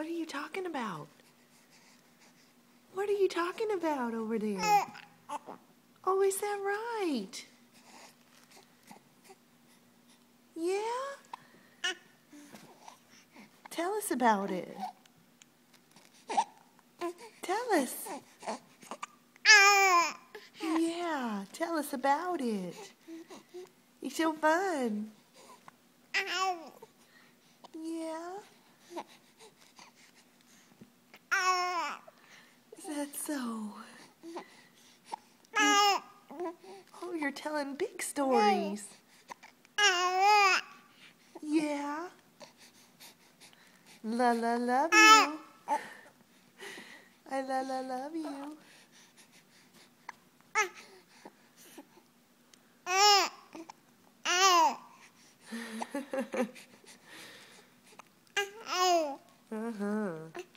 What are you talking about? What are you talking about over there? Oh, is that right? Yeah? Tell us about it. Tell us. Yeah, tell us about it. It's so fun. Yeah? Is that so? Oh, you're telling big stories. Yeah? La la love you. I la la love you. Uh-huh.